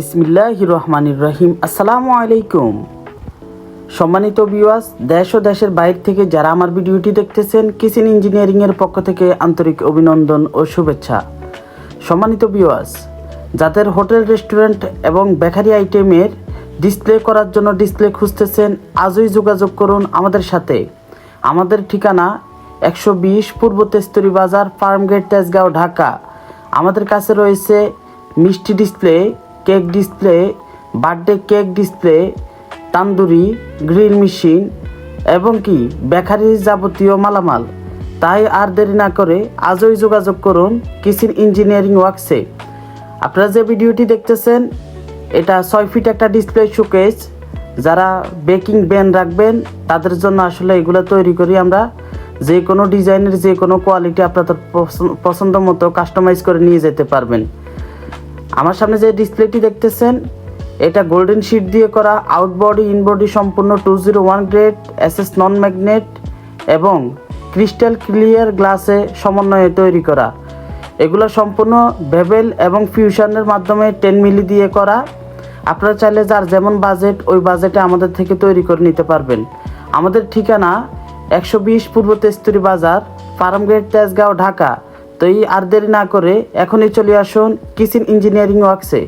বিসমিল্লাহির রহমানির রহিম। আসসালামু আলাইকুম। সম্মানিত ভিউয়ার্স, দেশ ও দেশের বাইরে থেকে যারা আমার ভিডিওটি দেখতেছেন, কিচেন ইঞ্জিনিয়ারিংয়ের পক্ষ থেকে আন্তরিক অভিনন্দন ও শুভেচ্ছা। সম্মানিত ভিউয়ার্স, যাদের হোটেল, রেস্টুরেন্ট এবং বেকারি আইটেমের ডিসপ্লে করার জন্য ডিসপ্লে খুঁজতেছেন, আজই যোগাযোগ করুন আমাদের সাথে। আমাদের ঠিকানা 120 পূর্ব তেস্তুরি বাজার, ফার্মগেট, তেজগাঁও, ঢাকা। আমাদের কাছে রয়েছে মিষ্টি display, cake display, birthday cake display, tandoori, grill machine এবং কি বেকারির যাবতীয় মালামাল। তাই আর দেরি না করে আজই যোগাযোগ করুন কিচেন ইঞ্জিনিয়ারিং ওয়ার্কসে। আপনারা যে ভিডিওটি দেখতেছেন, এটা 6 ফিট একটা ডিসপ্লে শোকেস। যারা বেকিং ব্যান রাখবেন তাদের জন্য আসলে এগুলো তৈরি করি আমরা। যে কোনো ডিজাইনের যে কোনো কোয়ালিটি আপনাদের পছন্দ মতো কাস্টমাইজ করে নিয়ে যেতে পারবেন। আমার সামনে যে ডিসপ্লেটি দেখতেছেন, এটা গোল্ডেন শিট দিয়ে করা, আউটবডি ইনবডি সম্পূর্ণ 201 গ্রেড এসএস নন ম্যাগনেট এবং ক্রিস্টাল ক্লিয়ার গ্লাসে সমন্বয়ে তৈরি করা। এগুলো সম্পূর্ণ বেবেল এবং ফিউশনের মাধ্যমে 10 মিলি দিয়ে করা। আপনারা চাইলে যার যেমন বাজেট, ওই বাজেটে আমাদের থেকে তৈরি করে নিতে পারবেন। আমাদের ঠিকানা 120 পূর্ব তেস্তুরি বাজার, ফার্মগেট, তেজগাঁও, ঢাকা। তো আর দেরি না করে এখনই চলে আসুন কিচেন ইঞ্জিনিয়ারিং ওয়ার্কসে।